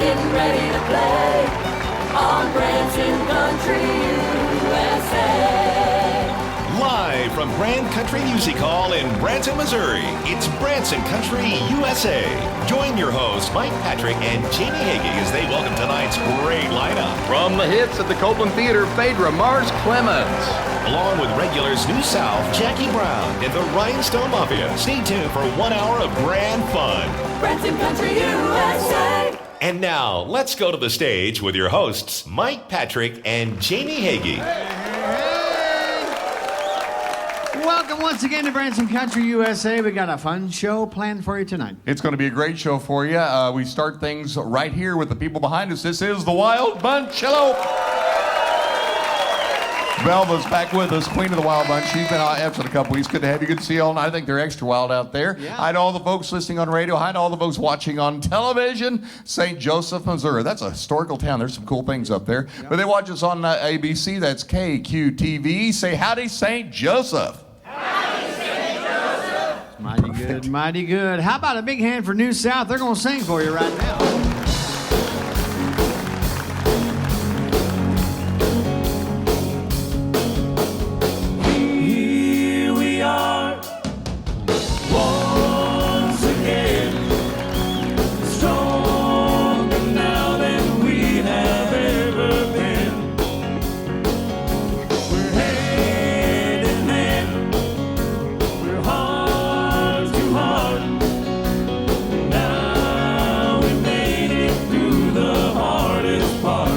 getting ready to play on Branson Country, USA. Live from Grand Country Music Hall in Branson, Missouri, it's Branson Country, USA. Join your hosts, Mike Patrick and Jamie Hagee, as they welcome tonight's great lineup. From the hits at the Copeland Theater, Phaedra, Clemons. Along with regulars New South, Jackie Brown, and the Rhinestone Mafia. Stay tuned for 1 hour of grand fun. Branson Country, USA. And now, let's go to the stage with your hosts, Mike Patrick and Jamie Hagee. Welcome once again to Branson Country, USA. We got a fun show planned for you tonight. It's going to be a great show for you. We start things right here with the people behind us. This is the Wild Bunch. Hello. Velva's back with us, Queen of the Wild Bunch. She's been absent a couple weeks. Good to have you. Good to see you all. And I think they're extra wild out there. Yeah. Hi to all the folks listening on radio. Hi to all the folks watching on television. St. Joseph, Missouri. That's a historical town. There's some cool things up there. Yep. But they watch us on ABC. That's KQTV. Say howdy, St. Joseph. Mighty good, mighty good. How about a big hand for New South? They're going to sing for you right now. Here we are, once again, stronger now than we have ever been. We're hand in hand, we're heart to heart. Now we made it through the hardest part.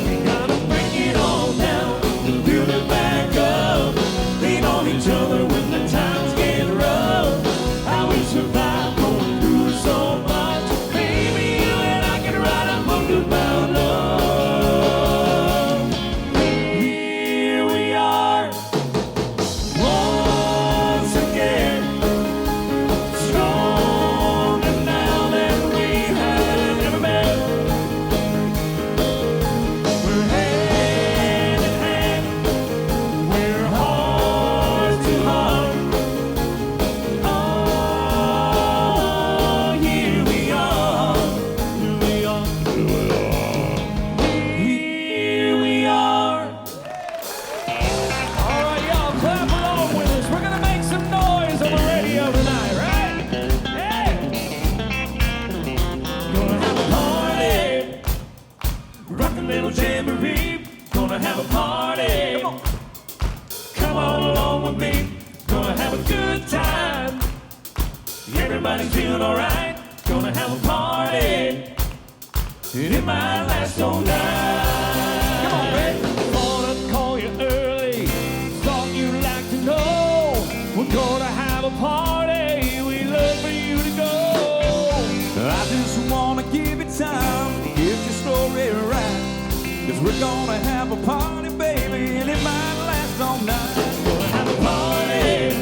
We gotta break it all down, build it back up, lean on each other when the times get rough. How we survive going through so much. Baby, you and I can write a book about love. Here we are, once again, stronger now than we have ever been. We're hand in hand, we're heart to heart. Oh, here we are, here we are, here we are. All right, y'all, clap along with us. We're gonna make some noise on the radio tonight, right? Hey! Gonna have a party, rock a little jamboree. Gonna have a party. Come on along with me. Gonna have a good time. Everybody's feeling alright. Gonna have a party. And it might last all night. Come on, baby. Wanna call you early. Thought you'd like to know. We're gonna have a party. We love for you to go. I just wanna give it time to get your story right. 'Cause we're gonna have a party, baby, and it might last all night. Gonna have a party,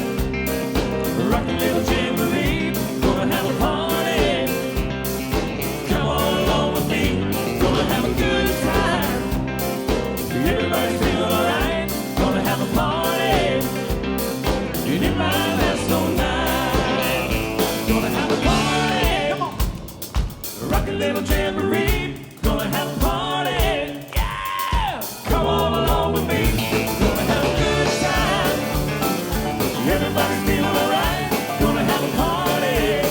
rock a little jamboree. Gonna have a party, come on along with me. Gonna have a good time, everybody's feeling alright. Gonna have a party, and it might last all night. Gonna have a party, come on, rock a little jamboree. Gonna have a party, yeah! Come on along with me. Gonna have a good time. Everybody's feeling alright. Gonna have a party.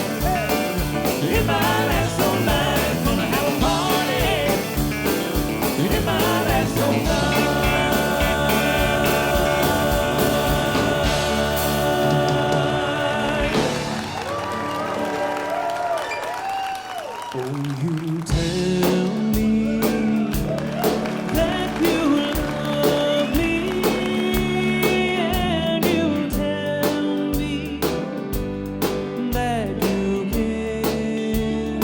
It might last all night. Gonna have a party. It might last all night. Oh, you tell me that you love me, and you tell me that you care,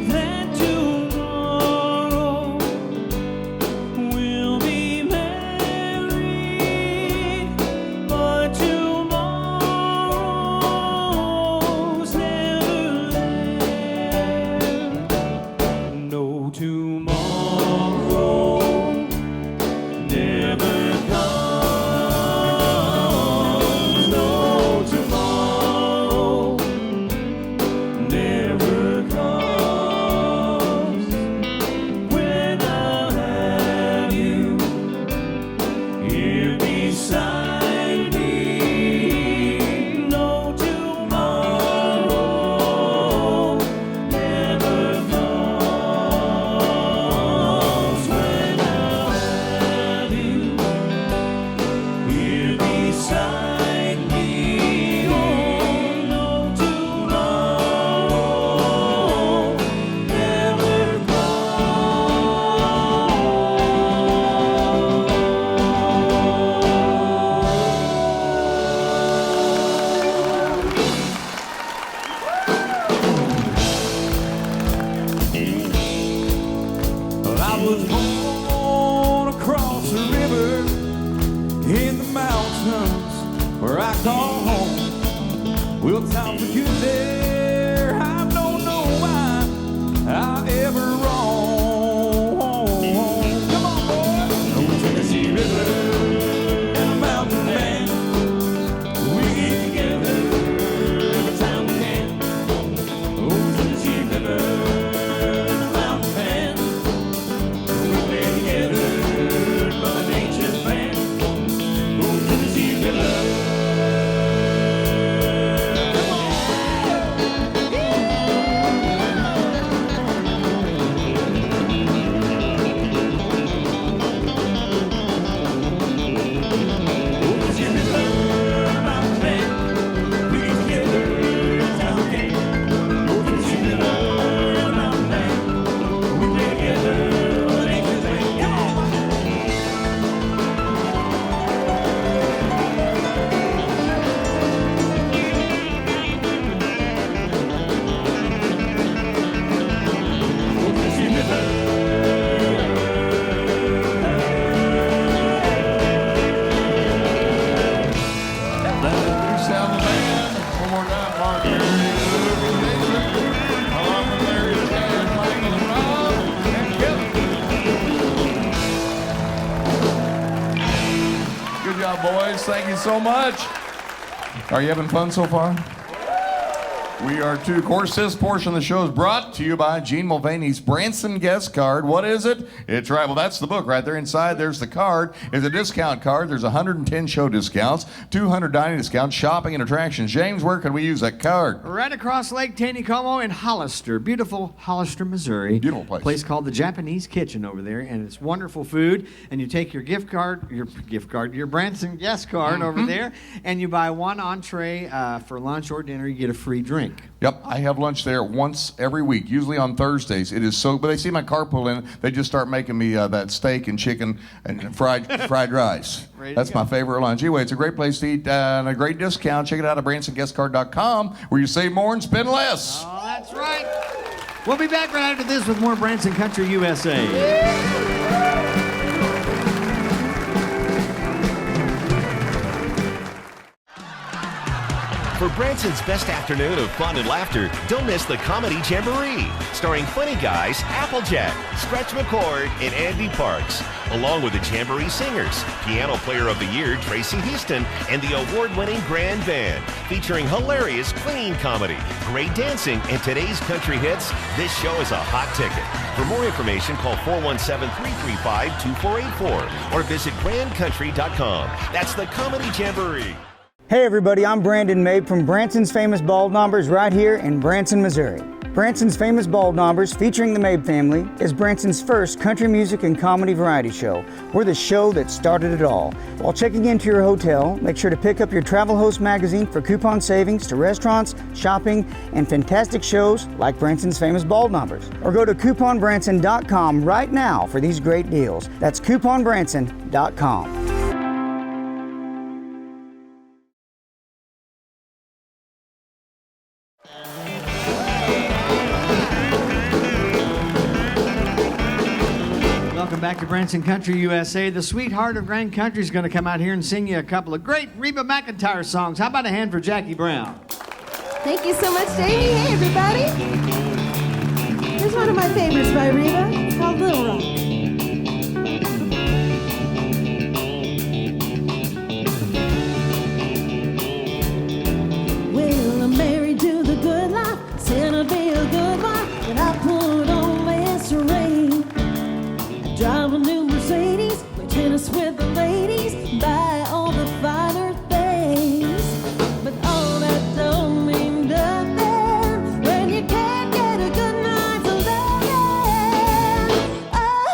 that tomorrow we'll be married, but tomorrow's never there. was born across the river in the mountains where I call home. Well, times were good there. I don't know why I ever roam. Come on, boy. Over Tennessee River and a mountain man. We get together every time we can. Over Tennessee River. Boys, thank you so much. Are you having fun so far? We are too. Of course, this portion of the show is brought to you by Gene Mulvaney's Branson guest card. What is it? It's right. Well, that's the book right there. Inside, there's the card. It's a discount card. There's 110 show discounts, 200 dining discounts, shopping and attractions. James, where can we use that card? Right across Lake Taneycomo in Hollister. Beautiful Hollister, Missouri. Beautiful place. A place called the Japanese Kitchen over there, and it's wonderful food. And you take your your Branson guest card over there, and you buy one entree for lunch or dinner. You get a free drink. Yep, I have lunch there once every week, usually on Thursdays. It is so, but they see my car pull in, they just start making me that steak and chicken and fried rice. That's my favorite lunch. Anyway, it's a great place to eat and a great discount. Check it out at BransonGuestCard.com, where you save more and spend less. Oh, that's right. We'll be back right after this with more Branson Country USA. For Branson's best afternoon of fun and laughter, don't miss the Comedy Jamboree, starring funny guys Applejack, Stretch McCord, and Andy Parks, along with the Jamboree singers, Piano Player of the Year Tracy Houston, and the award-winning Grand Band, featuring hilarious clean comedy, great dancing, and today's country hits. This show is a hot ticket. For more information, call 417-335-2484 or visit grandcountry.com. That's the Comedy Jamboree. Hey everybody, I'm Brandon Mabe from Branson's Famous Bald Knobbers right here in Branson, Missouri. Branson's Famous Bald Knobbers, featuring the Mabe family, is Branson's first country music and comedy variety show. We're the show that started it all. While checking into your hotel, make sure to pick up your Travel Host magazine for coupon savings to restaurants, shopping, and fantastic shows like Branson's Famous Bald Knobbers. Or go to couponbranson.com right now for these great deals. That's couponbranson.com. Back to Branson Country USA. The sweetheart of Grand Country is going to come out here and sing you a couple of great Reba McEntire songs. How about a hand for Jackie Brown? Thank you so much, Jamie. Hey, everybody. Here's one of my favorites by Reba. It's called Little Rock. Well, I'm married to the good life. Said I'd be a good wife, but I put on this ring. Drive a new Mercedes, play tennis with the ladies, buy all the finer things. But all that don't mean nothing when you can't get a good night's loving. Oh,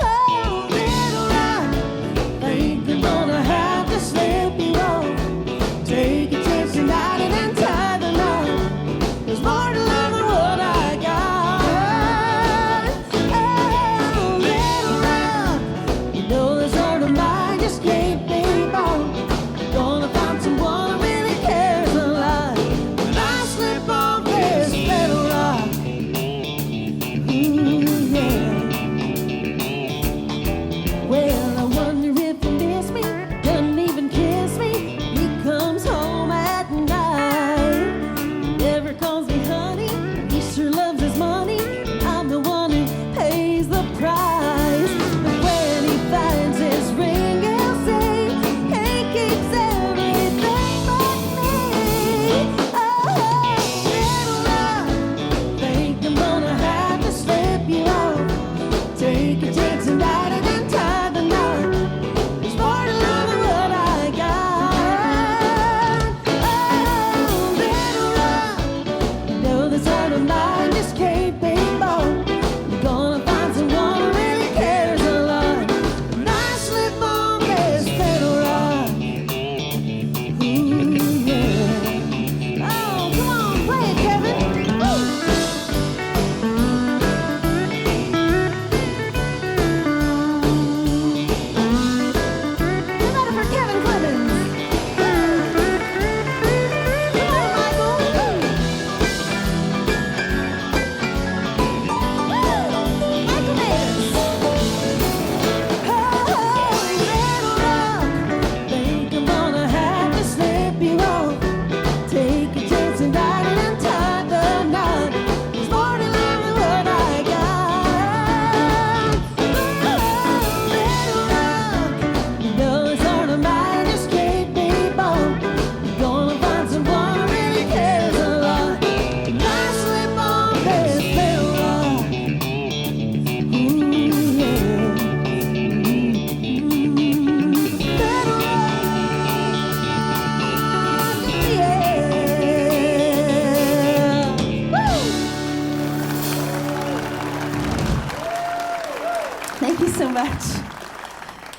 Thank you so much.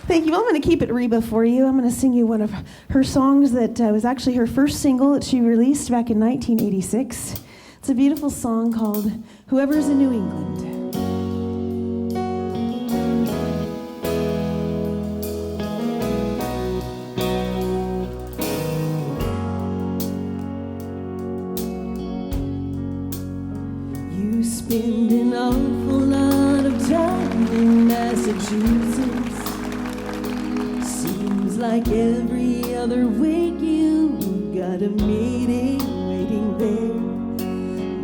Thank you. Well, I'm going to keep it Reba for you. I'm going to sing you one of her songs that was actually her first single that she released back in 1986. It's a beautiful song called Whoever's in New England. You spend an awful lot of time in Massachusetts. Seems like every other week you got a meeting waiting there.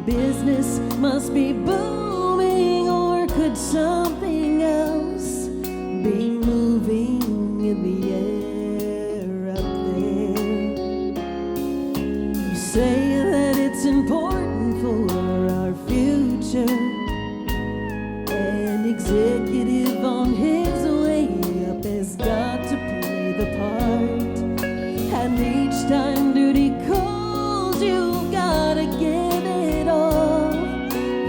Business must be booming, or could something else be moving in the air up there? You say that it's important for our future. An executive on his way up has got to play the part. And each time duty calls, you've gotta give it all.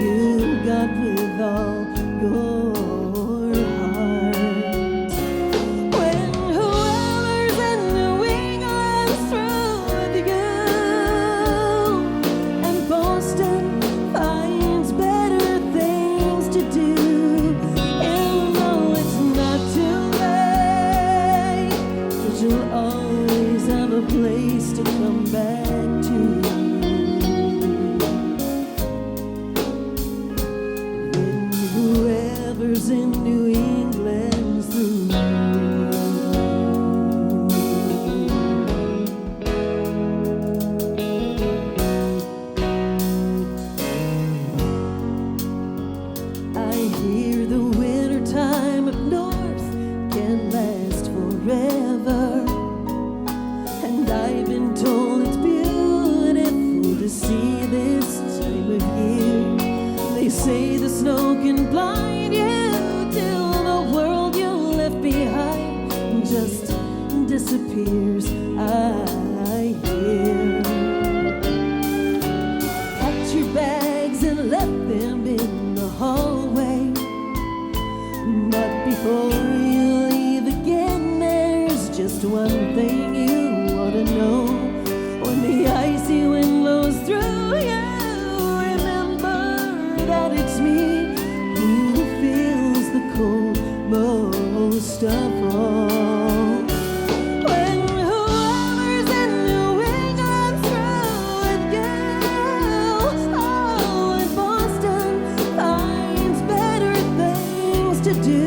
You got with all your heart. When whoever's in New England's through with you, and Boston finds better things to do, you know it's not too late, 'cause you'll always have a place to come back to. When whoever's in New England's through. I hear the winter time up north can last forever, and I've been told it's beautiful to see this time of year. They say the snow can blind you till the world you left behind just disappears, I hear. Packed your bags and left them in the hallway, but before you leave again, there's just one thing you ought to know. When the icy wind blows through you, remember that it's me who feels the cold most of all. When whoever's in New England's through with you, oh, and Boston finds better things to do,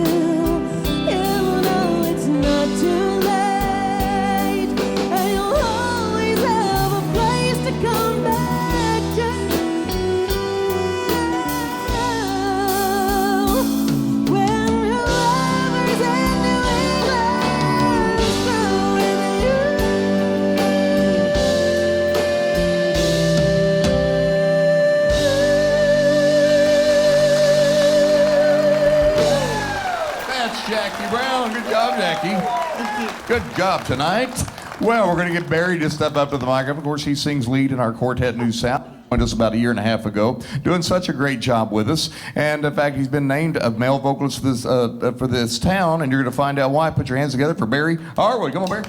you know it's not too late, and you'll always have a place to come back to. When whoever's in New England's through with you. That's Jackie Brown. Good job, Jackie. Good job tonight. Well, we're going to get Barry to step up to the microphone. Of course, he sings lead in our quartet New South. Joined us about a year and a half ago, doing such a great job with us. And in fact, he's been named a male vocalist for this town, and you're going to find out why. Put your hands together for Barry Harwood. Come on, Barry.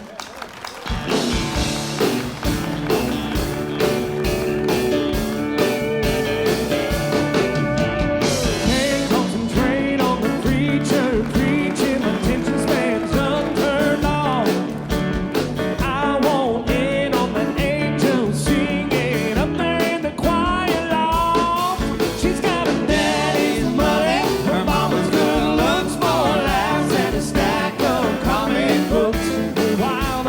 Can't concentrate on the preacher preaching. My attention span's unturned on. I want in on the angels singing up there in the choir loft. She's got her daddy's money, her mama's good looks, more laughs, and a stack of comic books. While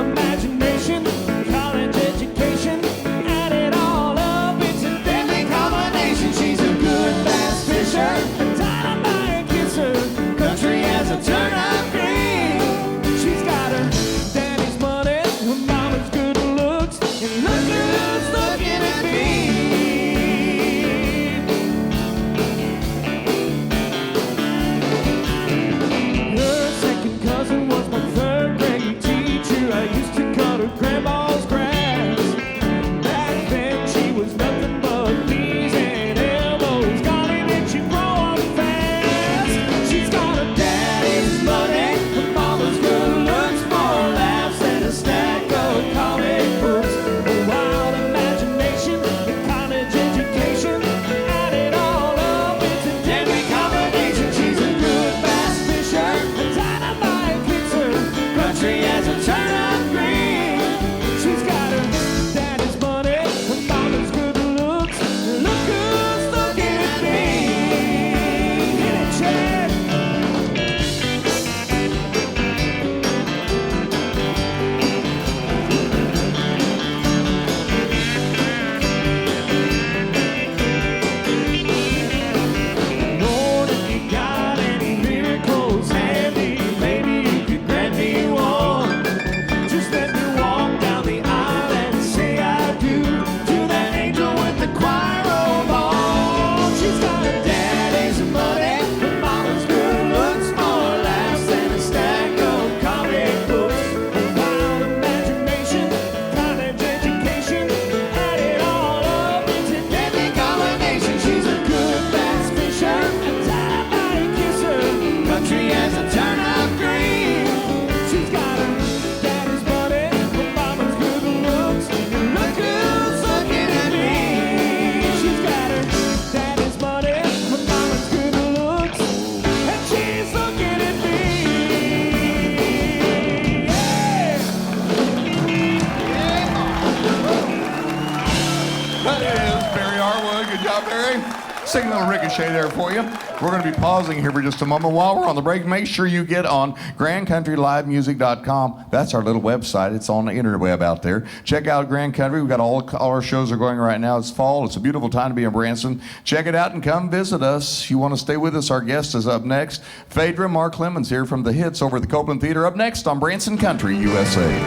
Sing a little ricochet there for you. We're going to be pausing here for just a moment. While we're on the break, make sure you get on grandcountrylivemusic.com. That's our little website. It's on the interweb out there. Check out Grand Country. We've got all our shows are going right now. It's fall. It's a beautiful time to be in Branson. Check it out and come visit us. You want to stay with us? Our guest is up next. Phaedra, Mark Clemons here from the Hits over at the Copeland Theater. Up next on Branson Country, USA.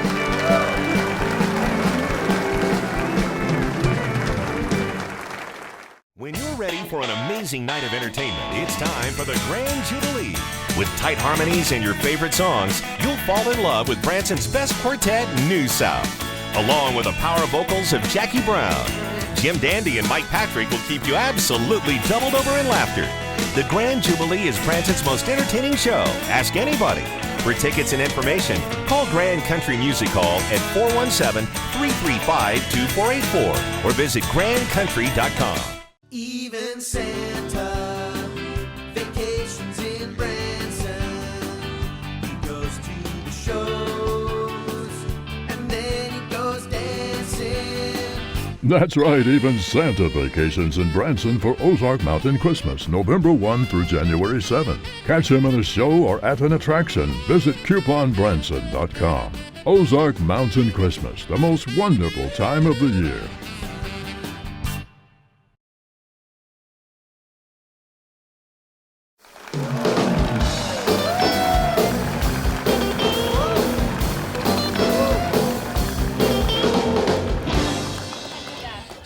When you're ready for an amazing night of entertainment, it's time for the Grand Jubilee. With tight harmonies and your favorite songs, you'll fall in love with Branson's best quartet, New South. Along with the power vocals of Jackie Brown, Jim Dandy and Mike Patrick will keep you absolutely doubled over in laughter. The Grand Jubilee is Branson's most entertaining show. Ask anybody. For tickets and information, call Grand Country Music Hall at 417-335-2484 or visit grandcountry.com. Even Santa vacations in Branson. He goes to the shows and then he goes dancing. That's right, even Santa vacations in Branson for Ozark Mountain Christmas, November 1 through January 7. Catch him in a show or at an attraction. Visit couponbranson.com. Ozark Mountain Christmas, the most wonderful time of the year.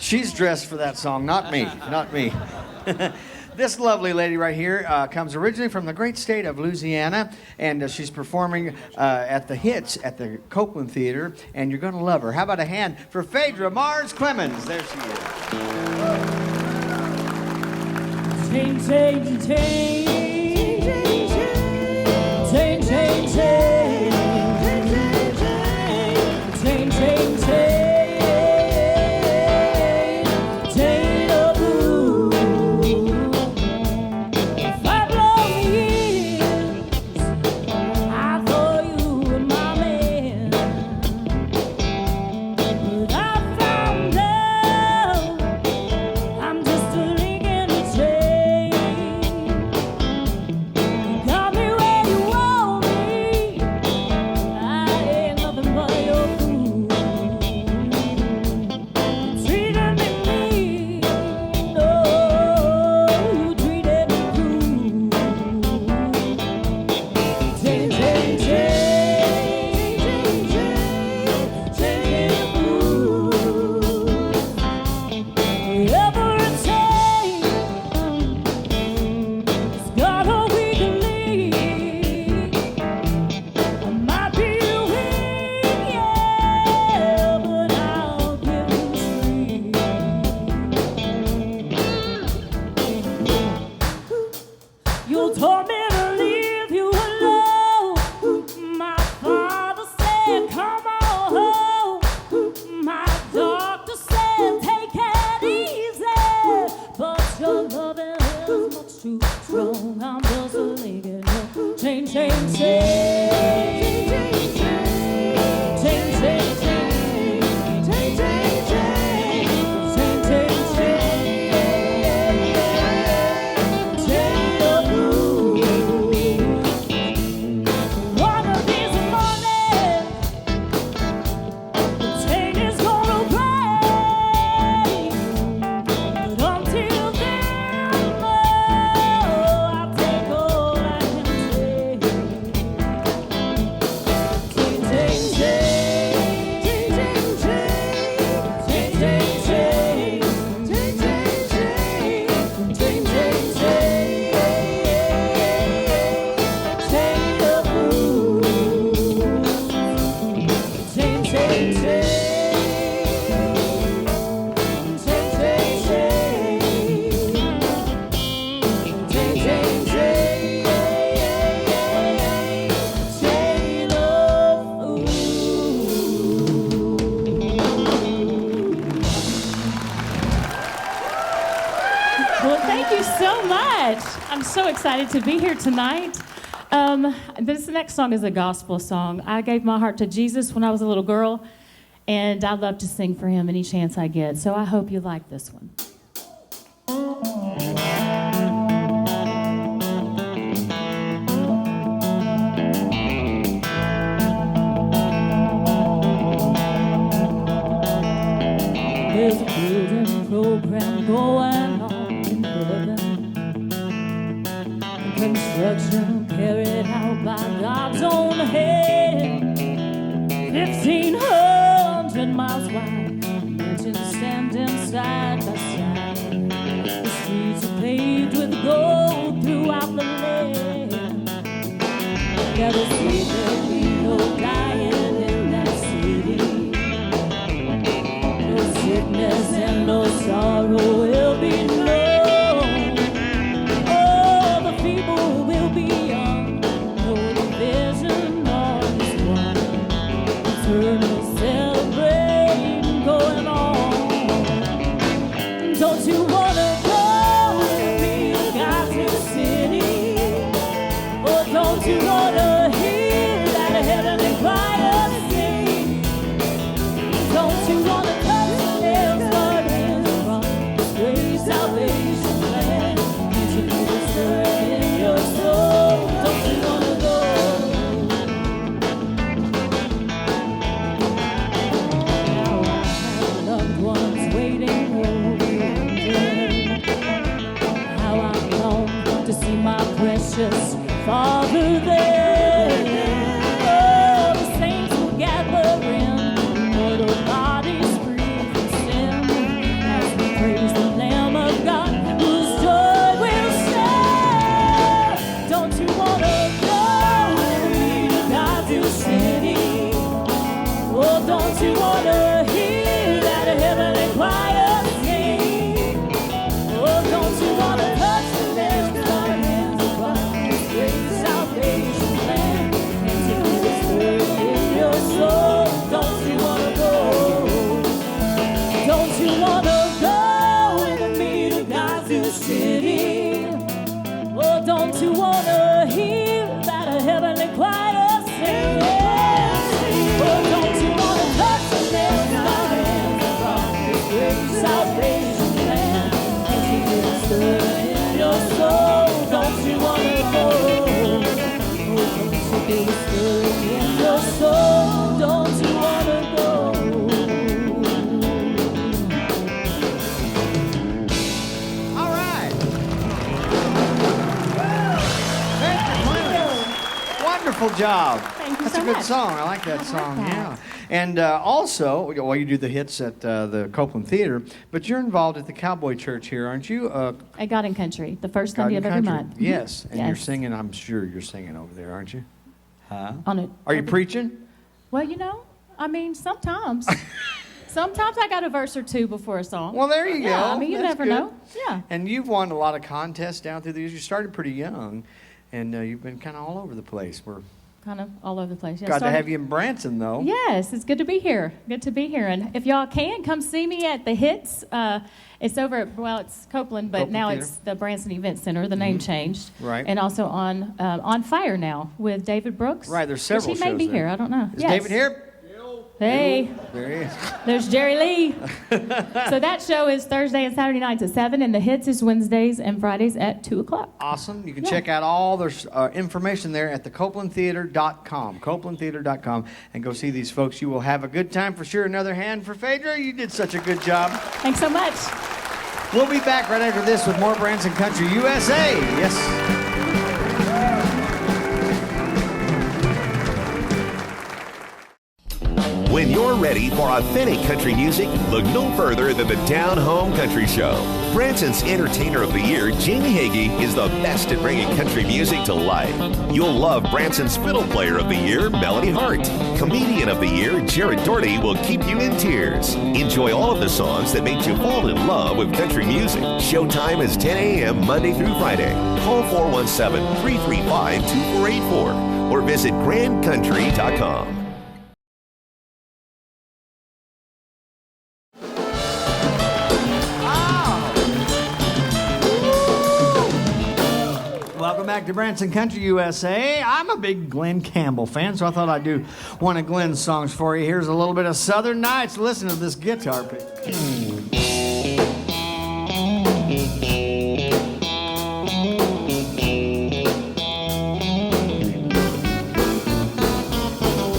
She's dressed for that song, not me, not me. This lovely lady right here comes originally from the great state of Louisiana, and she's performing at the Hits at the Copeland Theater, and you're going to love her. How about a hand for Phaedra Mars Clemons? There she is. Change, change, change. Change, change, change. Change, change, change. Excited to be here tonight. This next song is a gospel song. I gave my heart to Jesus when I was a little girl, and I love to sing for him any chance I get. So I hope you like this one. Construction carried out by God's own hand. 1,500 miles wide, mansions standing side by side. The streets are paved with gold throughout the land. Never see there be no dying in that city. No sickness and no sorrow will be known. Eternal celebrating going on. Don't you wanna go with me to God's city? Or don't you wanna hear that heavenly choir sing? Don't you wanna touch the nails burning from this great salvation plan? Can't you feel the stirring in your soul? Don't you wanna go? My precious Father there. Oh, the saints will gather in, mortal bodies free from sin, as we praise the Lamb of God, whose joy will share. Don't you wanna go with me to God's city? Oh, don't you wanna hear that heavenly choir sing? Oh, don't you wanna touch the nails? Salvation plan, and to this word in your soul. Don't you wanna go? Don't you wanna go with me to God's city? Oh, don't you wanna hear that heavenly choir sing? Oh, don't you wanna touch the nails in my hands from this great salvation plan, and to this word in your soul? Don't you wanna go? Feel the stirring in your soul. Don't you wanna go? All right. Thank you, Clemons. Wonderful job. Thank you That's so a good much. song. I like that song. that. Yeah. And also, well, you do the hits at the Copeland Theater, but you're involved at the Cowboy Church here, aren't you? At God and Country, the first God Sunday and of every Country. month. Yes, and you're Yes. singing. I'm sure you're singing over there, aren't you? Huh? On it. Are you preaching? Well, you know, I mean, sometimes. Sometimes I got a verse or two before a song. Well, there you go. Yeah, I mean, you That's never good. know. Yeah. And you've won a lot of contests down through the years. You started pretty young, and you've been kind of all over the place. We're Kind of all over the place. Yeah, glad to started- have you in Branson, though. Yes, it's good to be here. Good to be here. And if y'all can, come see me at the Hits. It's over at, well, it's Copeland, but Copeland now Theater. it's the Branson Event Center. The name changed. Right. And also on Fire now with David Brooks. Right, there's several Which he may shows be there. here. I don't know. Is Yes. David here? Hey, There he is. there's Jerry Lee. So that show is Thursday and Saturday nights at 7, and the Hits is Wednesdays and Fridays at 2 o'clock. Awesome. You can Yeah. check out all their information there at the CopelandTheater.com. CopelandTheater.com, and go see these folks. You will have a good time for sure. Another hand for Phaedra. You did such a good job. Thanks so much. We'll be back right after this with more Branson Country USA. Yes. When you're ready for authentic country music, look no further than the Down Home Country Show. Branson's Entertainer of the Year, Jamie Hagee, is the best at bringing country music to life. You'll love Branson's Fiddle Player of the Year, Melody Hart. Comedian of the Year, Jared Doherty, will keep you in tears. Enjoy all of the songs that made you fall in love with country music. Showtime is 10 a.m. Monday through Friday. Call 417-335-2484 or visit grandcountry.com. Welcome back to Branson Country USA. I'm a big Glenn Campbell fan, so I thought I'd do one of Glenn's songs for you. Here's a little bit of Southern Nights. Listen to this guitar pick.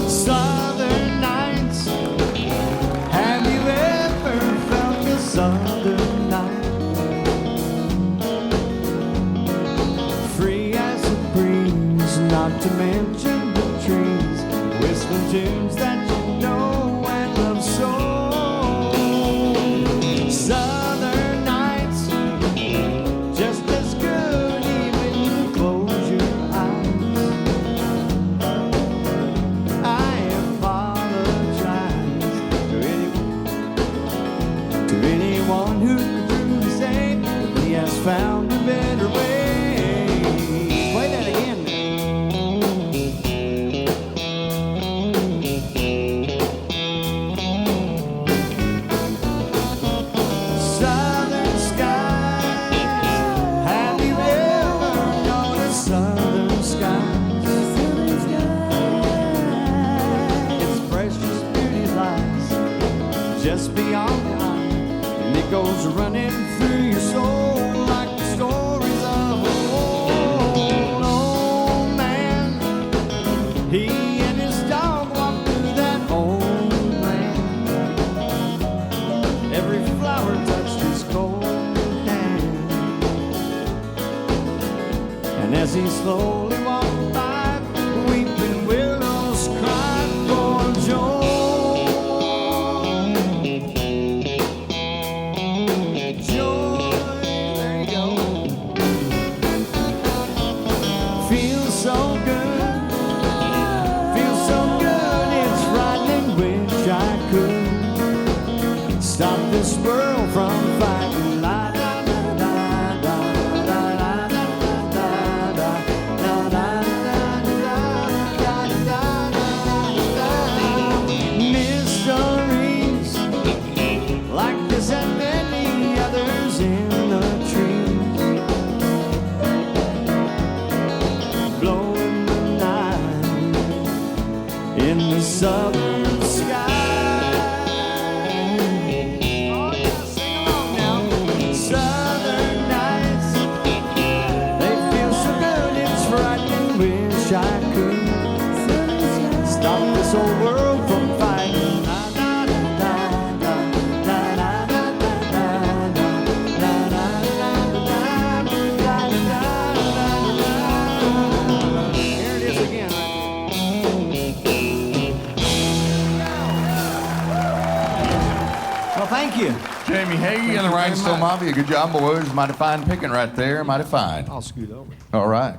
Southern Nights. Have you ever felt a Southern night? Free as tunes that you know and love so. Southern nights, just as good even you close your eyes. I apologize to anyone who could say he has found a better way. Play that again. Southern skies, have you ever noticed southern skies? Its precious beauty lies just beyond the eye, and it goes running through your soul like the stories of an old man. He and his dog walked through that old land. Every flower touched his cold hand, and as he slowly walked by, weeping willows cried for joy. Joy, there you go. Feels so good, feels so good, it's frightening. Wish I could stop this world from fighting. La da da da da da da da da da da da. Mysteries like this and many others in the trees, blowing the night in the southern sky. Oh yeah, sing along now. Southern nights, they feel so good, it's frightening. Wish I could stop this old world from fighting. La da da da da da da da da da da da da. Here it is again. Well, thank you. Jamie Hagee and the Rhinestone Mafia. Good job, boys. Mighty fine picking right there. Mighty fine. I'll scoot over. All right.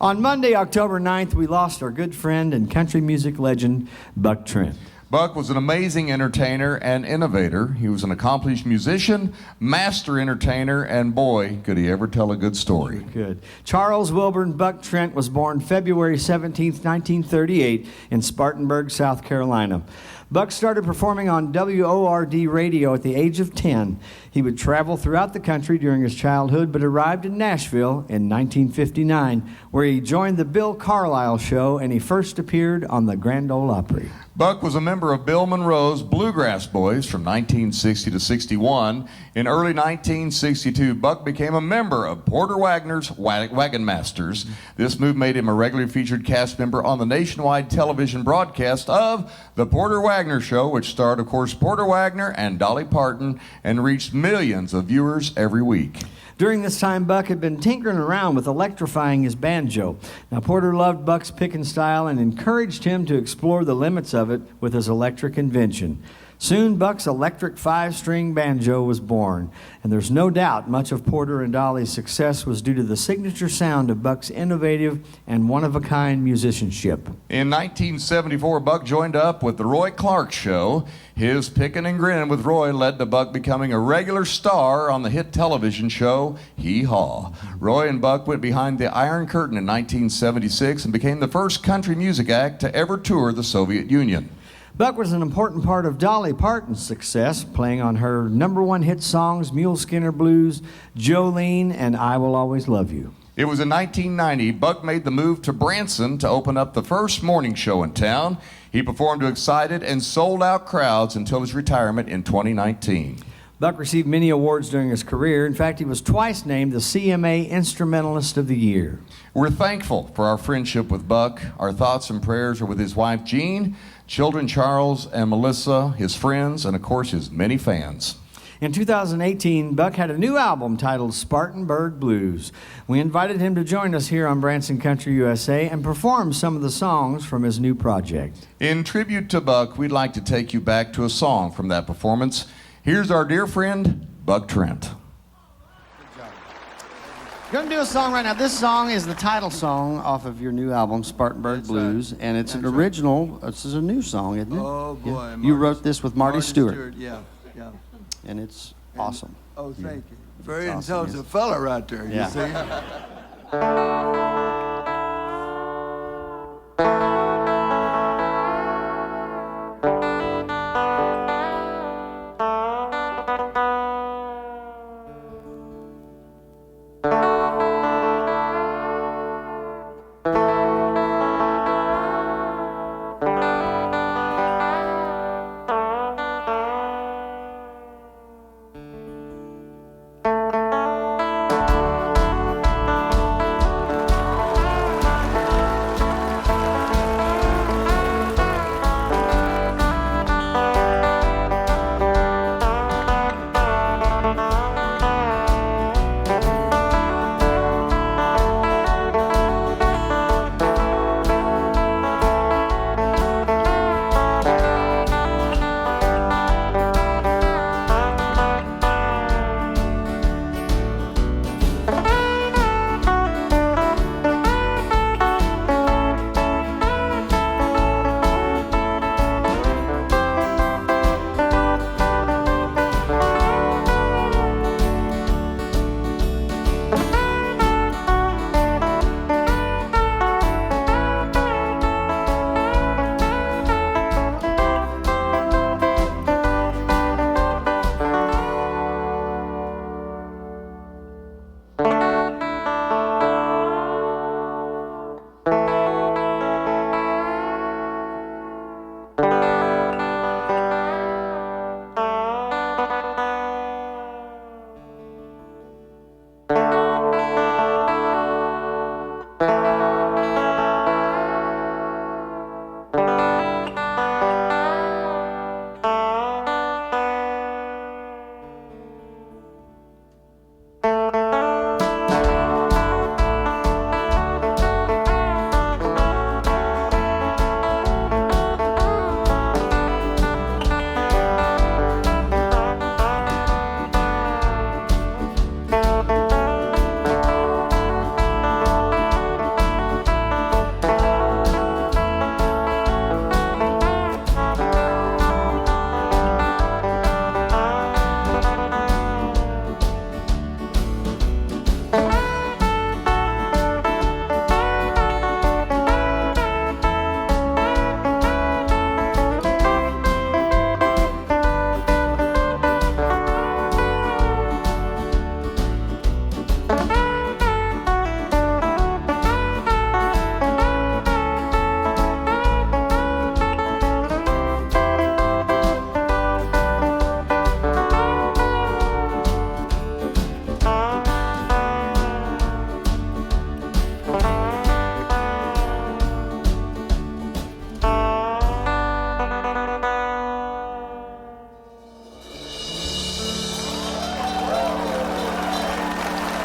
On Monday, October 9th, we lost our good friend and country music legend, Buck Trent. Buck was an amazing entertainer and innovator. He was an accomplished musician, master entertainer, and boy, could he ever tell a good story. Good. Charles Wilburn Buck Trent was born February 17th, 1938 in Spartanburg, South Carolina. Buck started performing on WORD radio at the age of 10. He would travel throughout the country during his childhood, but arrived in Nashville in 1959, where he joined the Bill Carlisle Show, and he first appeared on the Grand Ole Opry. Buck was a member of Bill Monroe's Bluegrass Boys from 1960 to 61. In early 1962, Buck became a member of Porter Wagoner's Wagon Masters. This move made him a regularly featured cast member on the nationwide television broadcast of The Porter Wagoner Show, which starred, of course, Porter Wagoner and Dolly Parton, and reached millions of viewers every week. During this time, Buck had been tinkering around with electrifying his banjo. Now, Porter loved Buck's picking style and encouraged him to explore the limits of it with his electric invention. Soon, Buck's electric 5-string banjo was born, and there's no doubt much of Porter and Dolly's success was due to the signature sound of Buck's innovative and one-of-a-kind musicianship. In 1974, Buck joined up with the Roy Clark Show. His pickin' and grinnin' with Roy led to Buck becoming a regular star on the hit television show Hee Haw. Roy and Buck went behind the Iron Curtain in 1976 and became the first country music act to ever tour the Soviet Union. Buck was an important part of Dolly Parton's success, playing on her #1 hit songs, Mule Skinner Blues, Jolene, and I Will Always Love You. It was in 1990, Buck made the move to Branson to open up the first morning show in town. He performed to excited and sold-out crowds until his retirement in 2019. Buck received many awards during his career. In fact, he was twice named the CMA Instrumentalist of the Year. We're thankful for our friendship with Buck. Our thoughts and prayers are with his wife, Jean, children Charles and Melissa, his friends, and of course his many fans. In 2018, Buck had a new album titled Spartanburg Blues. We invited him to join us here on Branson Country USA and perform some of the songs from his new project. In tribute to Buck, we'd like to take you back to a song from that performance. Here's our dear friend, Buck Trent. Gonna do a song right now. This song is the title song off of your new album, Spartanburg Blues, and it's an original. This is a new song, isn't it? Oh boy! Yeah. You wrote this with Marty Stewart. Yeah, yeah. And it's awesome. Oh, thank you. Very It's awesome, intelligent fella right there. Yeah. You see?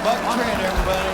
Buck Trent, everybody.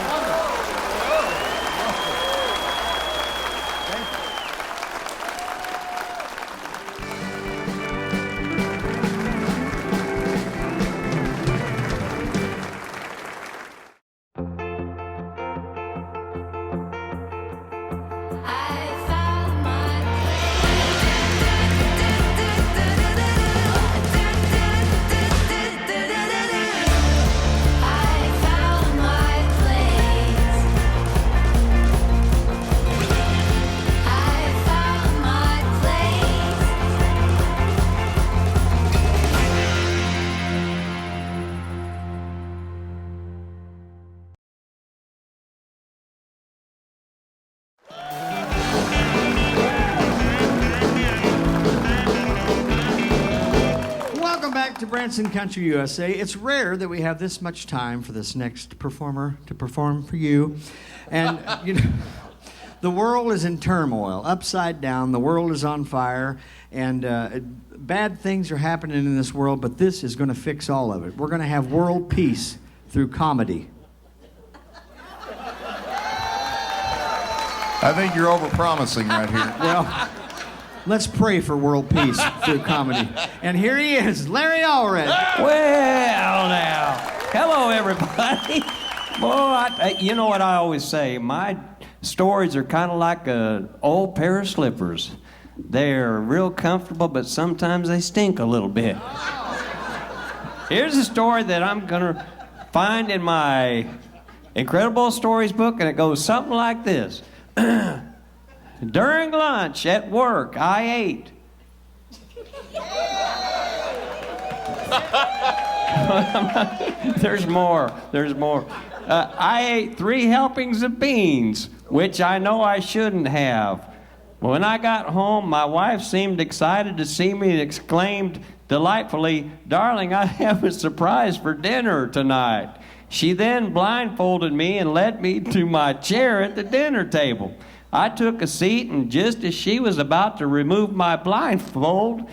To Branson Country USA. It's rare that we have this much time for this next performer to perform for you. And, you know, The world is in turmoil, upside down. The world is on fire, and bad things are happening in this world, but this is going to fix all of it. We're going to have world peace through comedy. I think you're overpromising right here. Well, let's pray for world peace through comedy. And here he is, Larry Allred. Well, now, hello, everybody. Boy, you know what I always say, my stories are kind of like an old pair of slippers. They're real comfortable, but sometimes they stink a little bit. Here's a story that I'm going to find in my Incredible Stories book, and it goes something like this. During lunch at work, I ate. There's more. I ate 3 helpings of beans, which I know I shouldn't have. When I got home, my wife seemed excited to see me and exclaimed delightfully, "Darling, I have a surprise for dinner tonight." She then blindfolded me and led me to my chair at the dinner table. I took a seat, and just as she was about to remove my blindfold...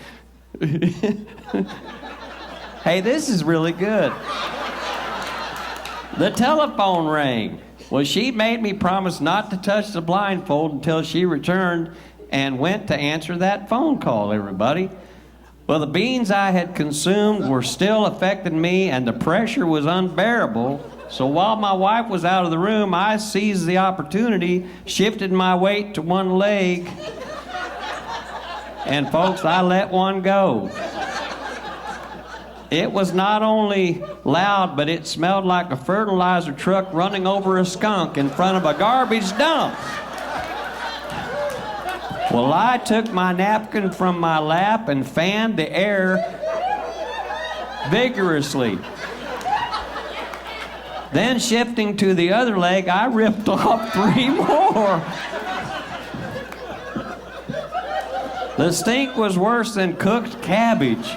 Hey, this is really good. The telephone rang. Well, she made me promise not to touch the blindfold until she returned and went to answer that phone call, everybody. Well, the beans I had consumed were still affecting me, and the pressure was unbearable. So while my wife was out of the room, I seized the opportunity, shifted my weight to one leg, and folks, I let one go. It was not only loud, but it smelled like a fertilizer truck running over a skunk in front of a garbage dump. Well, I took my napkin from my lap and fanned the air vigorously. Then, shifting to the other leg, I ripped off 3 more. The stink was worse than cooked cabbage.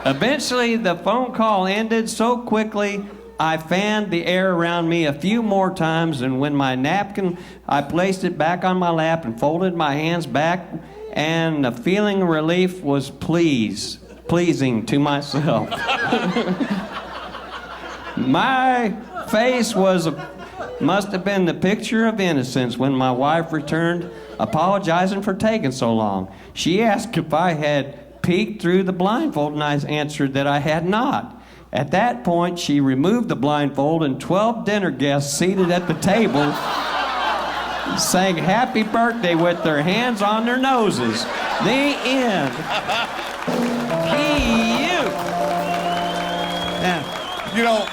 Eventually, the phone call ended so quickly, I fanned the air around me a few more times, and when my napkin, I placed it back on my lap and folded my hands back, and the feeling of relief was pleasing to myself. My face must have been the picture of innocence when my wife returned, apologizing for taking so long. She asked if I had peeked through the blindfold, and I answered that I had not. At that point, she removed the blindfold, and 12 dinner guests seated at the table sang happy birthday with their hands on their noses. The end. Yeah. You know,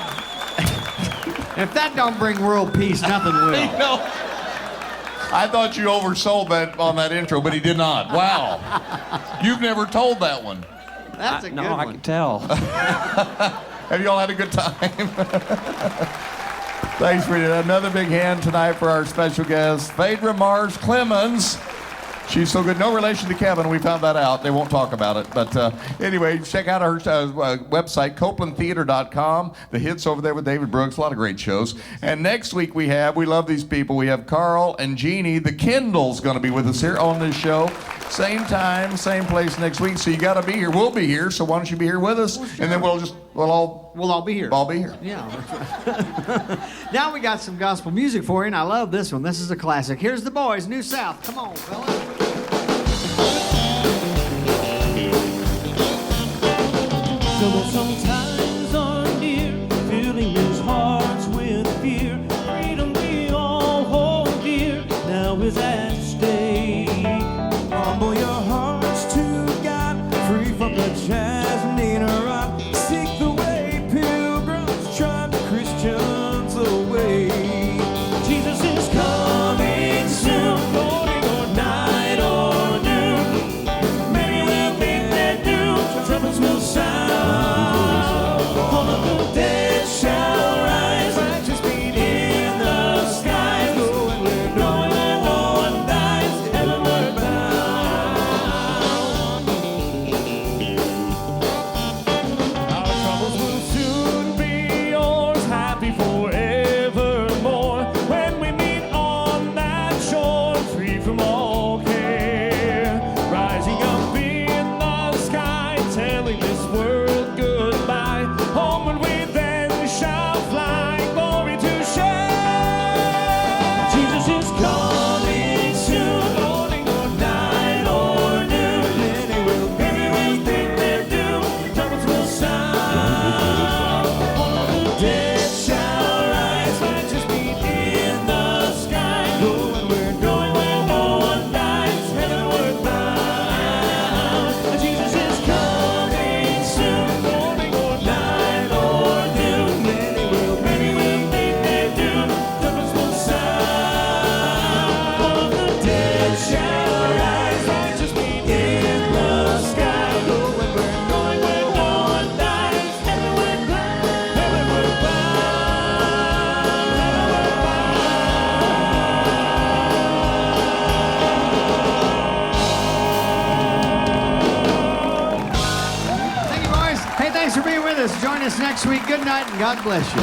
if that don't bring world peace, nothing will. you know, I thought you oversold that on that intro, but he did not. Wow. You've never told that one. That's a good one. No, I can tell. Have you all had a good time? Thanks for another big hand tonight for our special guest, Phaedra Mars Clemons. She's so good. No relation to Kevin. We found that out. They won't talk about it. But anyway, check out her website, CopelandTheater.com. The hits over there with David Brooks. A lot of great shows. And next week we love these people. We have Carl and Jeannie. The Kindle's going to be with us here on this show. Same time, same place next week. So you got to be here. We'll be here. So why don't you be here with us? Well, sure. And then we'll all be here. All be here. Yeah. Now we got some gospel music for you, and I love this one. This is a classic. Here's the boys, New South. Come on, fellas. Sometimes are near, filling his hearts with fear. Freedom we all hold dear, now is at stake. Humble your hearts to God, free from the chastening rod. Seek the way, pilgrims, drive the Christians away. Jesus is coming soon, morning or night or noon. Many will think they do, trumpets will sound. next week. Good night and God bless you.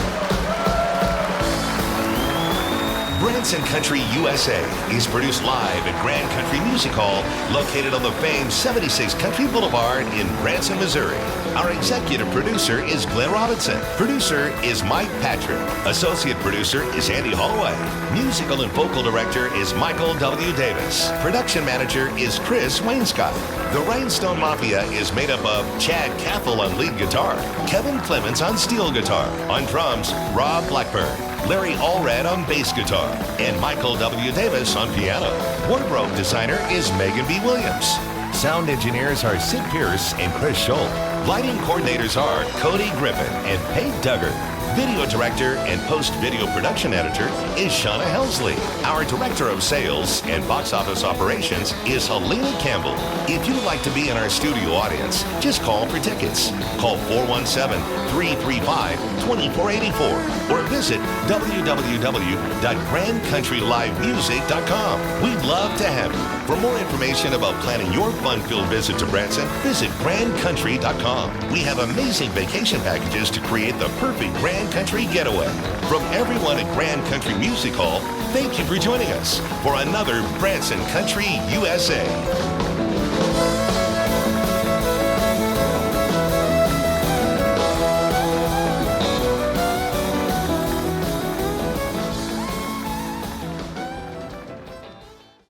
Branson Country USA is produced live at Grand Country Music Hall, located on the famed 76 Country Boulevard in Branson, Missouri. Our executive producer is Glenn Robinson. Producer is Mike Patrick. Associate producer is Andy Holloway. Musical and vocal director is Michael W. Davis. Production manager is Chris Wainscott. The Rhinestone Mafia is made up of Chad Cathell on lead guitar, Kevin Clemons on steel guitar, on drums, Rob Blackburn, Larry Allred on bass guitar, and Michael W. Davis on piano. Wardrobe designer is Megan B. Williams. Sound engineers are Sid Pierce and Chris Scholl. Lighting coordinators are Cody Griffin and Paige Duggar. Video director and post-video production editor is Shauna Helsley. Our director of sales and box office operations is Helena Campbell. If you'd like to be in our studio audience, just call for tickets. Call 417-335-2484 or visit www.grandcountrylivemusic.com. We'd love to have you. For more information about planning your fun-filled visit to Branson, visit grandcountry.com. We have amazing vacation packages to create the perfect Grand Country getaway. From everyone at Grand Country Music Hall, thank you for joining us for another Branson Country USA.